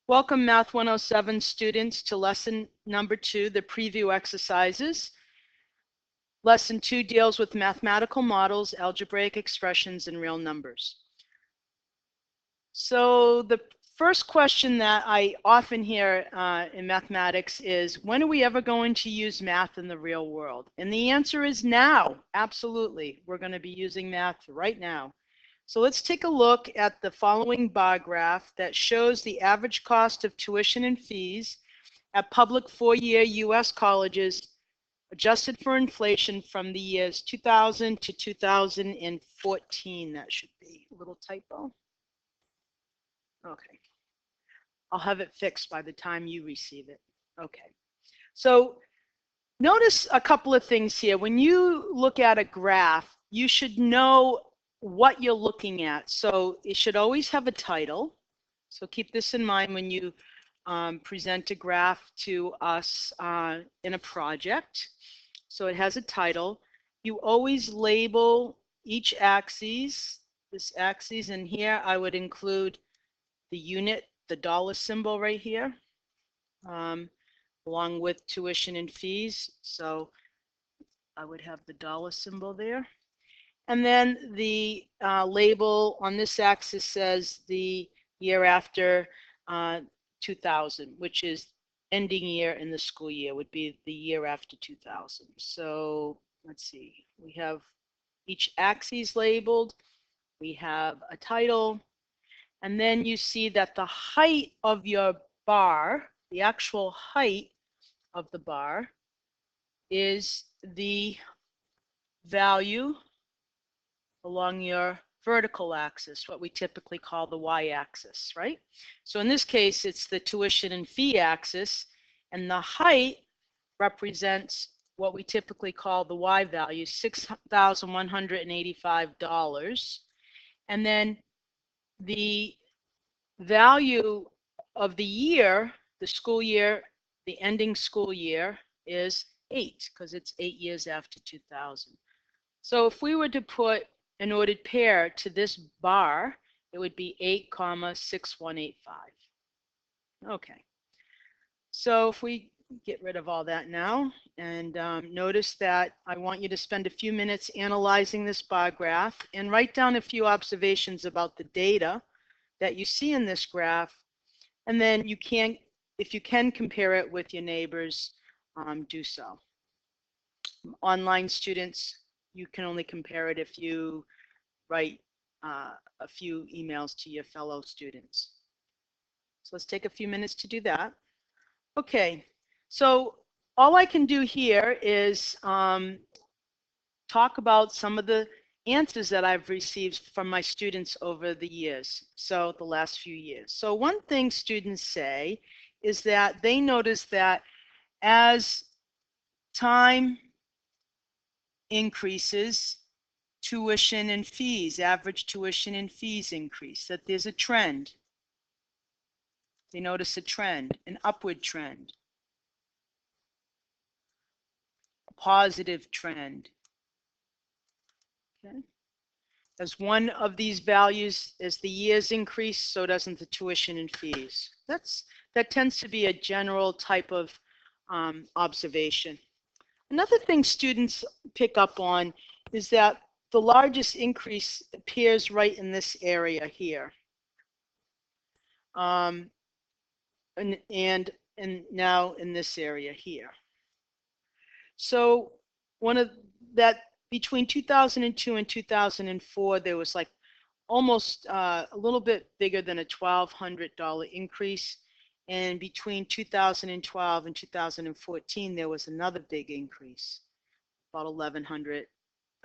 Welcome Math 107 students to lesson number 2, the preview exercises. Lesson 2 deals with mathematical models, algebraic expressions, and real numbers. So the first question that I often hear in mathematics is, when are we ever going to use math in the real world? And the answer is now. Absolutely. We're going to be using math right now. So let's take a look at the following bar graph that shows the average cost of tuition and fees at public four-year U.S. colleges adjusted for inflation from the years 2000 to 2014. That should be a little typo. Okay. I'll have it fixed by the time you receive it. Okay. So notice a couple of things here. When you look at a graph, you should know what you're looking at. So it should always have a title. So keep this in mind when you present a graph to us in a project. So it has a title. You always label each axis, this axis, and here I would include the unit, the dollar symbol right here, along with tuition and fees. So I would have the dollar symbol there. And then the label on this axis says the year after 2000, which is ending year in the school year, would be the year after 2000. So let's see, we have each axis labeled, we have a title, and then you see that the height of your bar, the actual height of the bar, is the value along your vertical axis, what we typically call the y-axis, right? So in this case, it's the tuition and fee axis, and the height represents what we typically call the y value, $6,185. And then the value of the year, the school year, the ending school year, is 8, because it's 8 years after 2000. So if we were to put an ordered pair to this bar, it would be 8,6185. Okay. So if we get rid of all that now, and notice that I want you to spend a few minutes analyzing this bar graph and write down a few observations about the data that you see in this graph, and then you can, if you can compare it with your neighbors, do so. Online students, you can only compare it if you write a few emails to your fellow students. So let's take a few minutes to do that. Okay, so all I can do here is talk about some of the answers that I've received from my students over the years, so the last few years. So one thing students say is that they notice that as time increases, tuition and fees, average tuition and fees increase, that there's a trend. They notice a trend, an upward trend, a positive trend. Okay. As one of these values, as the years increase, so doesn't the tuition and fees. That tends to be a general type of observation. Another thing students pick up on is that the largest increase appears right in this area here. And now in this area here. So one of that, between 2002 and 2004, there was like almost a little bit bigger than a $1,200 increase. And between 2012 and 2014, there was another big increase, about $1,100,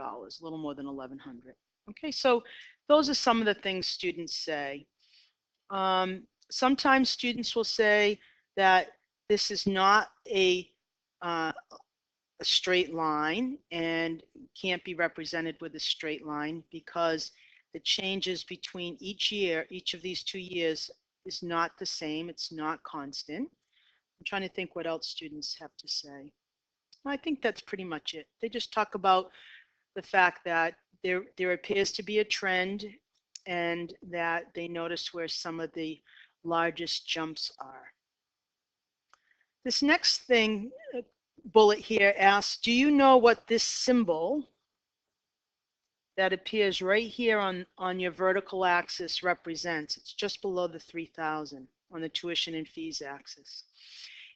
a little more than $1,100. Okay, so those are some of the things students say. Sometimes students will say that this is not a straight line and can't be represented with a straight line because the changes between each year, each of these 2 years, is not the same. It's not constant. I'm trying to think what else students have to say. I think that's pretty much it. They just talk about the fact that there appears to be a trend and that they notice where some of the largest jumps are. This next thing, bullet here asks, do you know what this symbol that appears right here on your vertical axis represents? It's just below the 3,000 on the tuition and fees axis.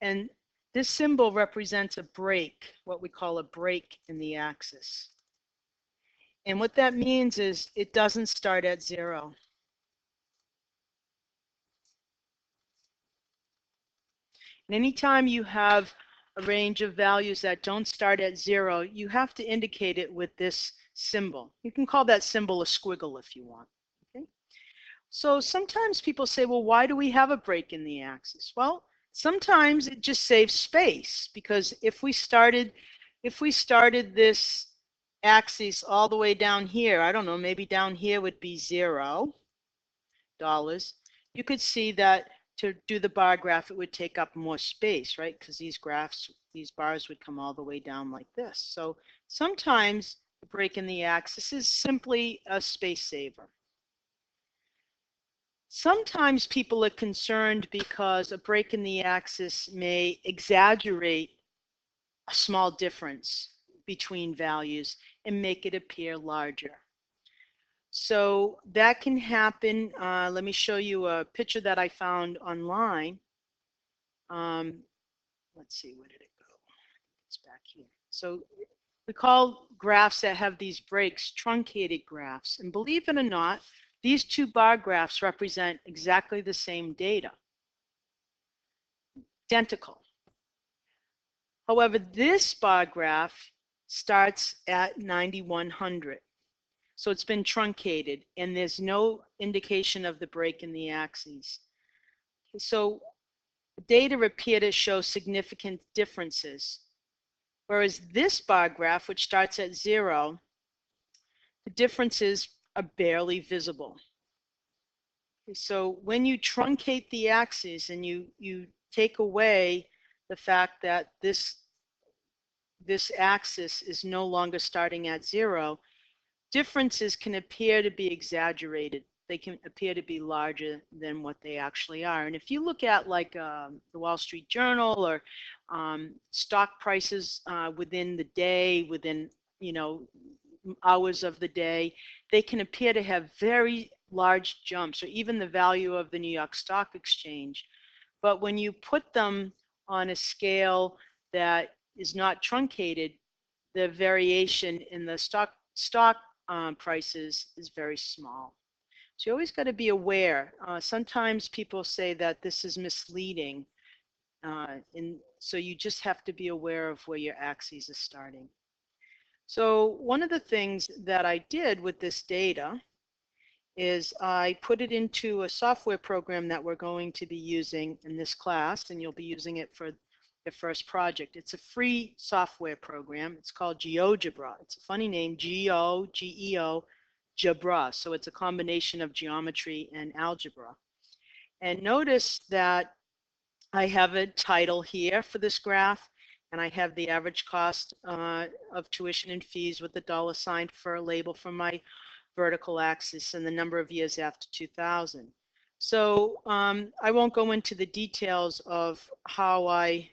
And this symbol represents a break, what we call a break in the axis. And what that means is it doesn't start at 0. And anytime you have a range of values that don't start at 0, you have to indicate it with this symbol. You can call that symbol a squiggle if you want. Okay? So sometimes people say, well, why do we have a break in the axis? Well, sometimes it just saves space, because if we started this axis all the way down here, I don't know, maybe down here would be $0. You could see that to do the bar graph, it would take up more space, right? Because these bars would come all the way down like this. So sometimes the break in the axis is simply a space saver. Sometimes people are concerned because a break in the axis may exaggerate a small difference between values and make it appear larger. So that can happen. Let me show you a picture that I found online. Let's see, where did it go? It's back here. So we call graphs that have these breaks truncated graphs. And believe it or not, these two bar graphs represent exactly the same data. Identical. However, this bar graph starts at 9100. So it's been truncated, and there's no indication of the break in the axes. So the data appear to show significant differences. Whereas this bar graph, which starts at 0, the differences are barely visible. So when you truncate the axes and you take away the fact that this axis is no longer starting at 0, differences can appear to be exaggerated. They can appear to be larger than what they actually are. And if you look at like the Wall Street Journal or stock prices within the day, within hours of the day, they can appear to have very large jumps, or even the value of the New York Stock Exchange. But when you put them on a scale that is not truncated, the variation in the stock prices is very small. So you always got to be aware. Sometimes people say that this is misleading, and so you just have to be aware of where your axes are starting. So one of the things that I did with this data is I put it into a software program that we're going to be using in this class, and you'll be using it for the first project. It's a free software program. It's called Geogebra. It's a funny name, G-O-G-E-O, Gebra. So it's a combination of geometry and algebra. And notice that I have a title here for this graph, and I have the average cost of tuition and fees with the $sign for a label for my vertical axis and the number of years after 2000. So I won't go into the details of how I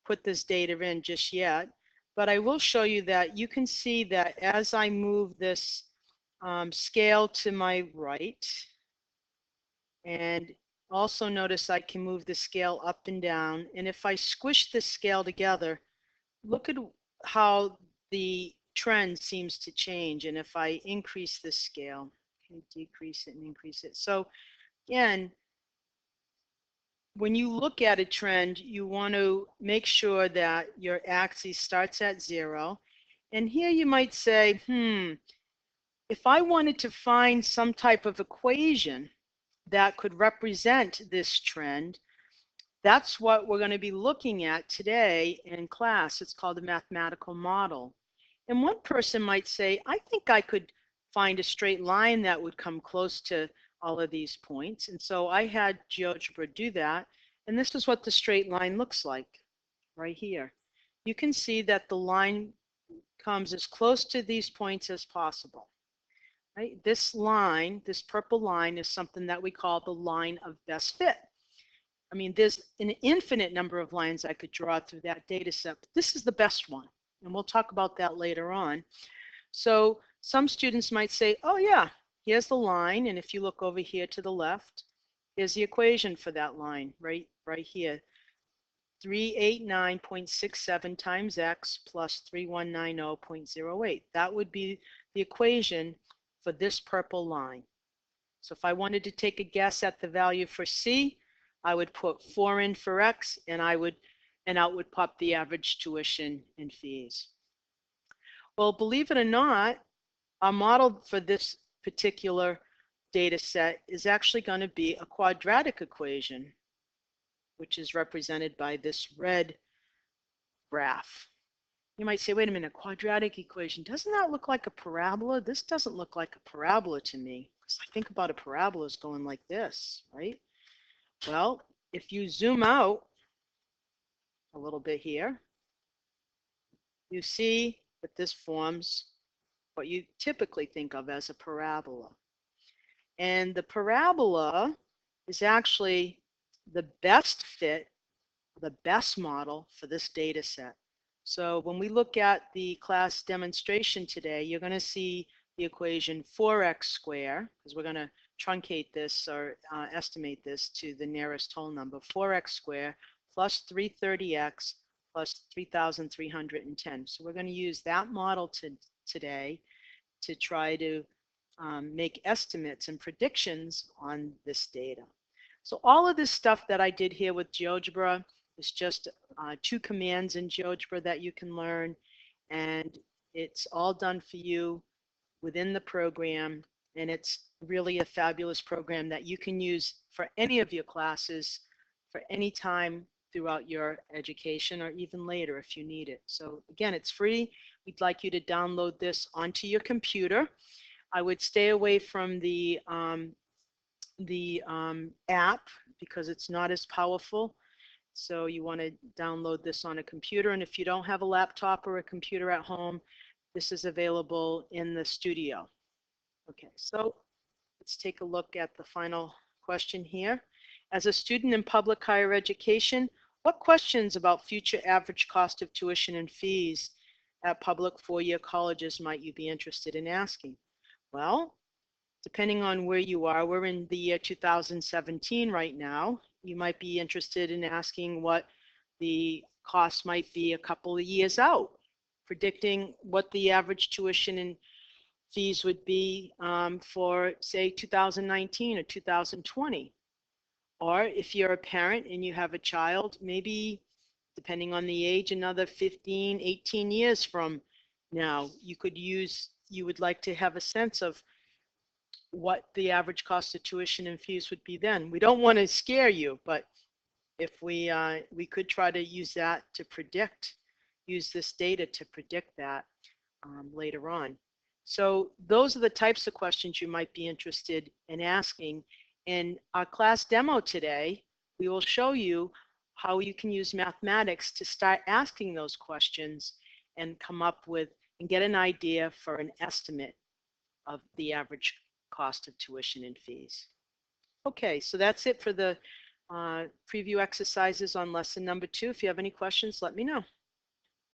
put this data in just yet, but I will show you that you can see that as I move this scale to my right, and also notice I can move the scale up and down, and if I squish this scale together, look at how the trend seems to change. And if I increase this scale, okay, decrease it and increase it. So again, when you look at a trend, you want to make sure that your axis starts at 0. And here you might say, if I wanted to find some type of equation that could represent this trend, that's what we're going to be looking at today in class. It's called a mathematical model. And one person might say, I think I could find a straight line that would come close to all of these points. And so I had Geogebra do that. And this is what the straight line looks like right here. You can see that the line comes as close to these points as possible. right? This line, this purple line, is something that we call the line of best fit. I mean, there's an infinite number of lines I could draw through that data set, but this is the best one. And we'll talk about that later on. So some students might say, oh yeah, here's the line. And if you look over here to the left, here's the equation for that line right here. 389.67 times x plus 3190.08. That would be the equation for this purple line. So if I wanted to take a guess at the value for C, I would put 4 in for X, and out would pop the average tuition and fees. Well, believe it or not, our model for this particular data set is actually going to be a quadratic equation, which is represented by this red graph. You might say, wait a minute, quadratic equation, doesn't that look like a parabola? This doesn't look like a parabola to me, because I think about a parabola as going like this, right? Well, if you zoom out a little bit here, you see that this forms what you typically think of as a parabola. And the parabola is actually the best fit, the best model for this data set. So when we look at the class demonstration today, you're going to see the equation 4x squared, because we're going to truncate this or estimate this to the nearest whole number, 4x squared plus 330x plus 3,310. So we're going to use that model today to try to make estimates and predictions on this data. So all of this stuff that I did here with Geogebra is just 2 commands in Geogebra that you can learn, and it's all done for you within the program, and it's really a fabulous program that you can use for any of your classes for any time throughout your education, or even later if you need it. So again, it's free. We'd like you to download this onto your computer. I would stay away from the app because it's not as powerful. So you want to download this on a computer, and if you don't have a laptop or a computer at home, this is available in the studio. Okay, so let's take a look at the final question here. As a student in public higher education, what questions about future average cost of tuition and fees at public four-year colleges might you be interested in asking? Well, depending on where you are, we're in the year 2017 right now. You might be interested in asking what the cost might be a couple of years out, predicting what the average tuition and fees would be for, say, 2019 or 2020. Or if you're a parent and you have a child, maybe depending on the age, another 15, 18 years from now, you would like to have a sense of what the average cost of tuition and fees would be then. We don't want to scare you, but if we could try to use that to predict, use this data to predict that later on. So those are the types of questions you might be interested in asking. In our class demo today, we will show you how you can use mathematics to start asking those questions and come up with and get an idea for an estimate of the average cost of tuition and fees. Okay, so that's it for the preview exercises on lesson number 2. If you have any questions, let me know.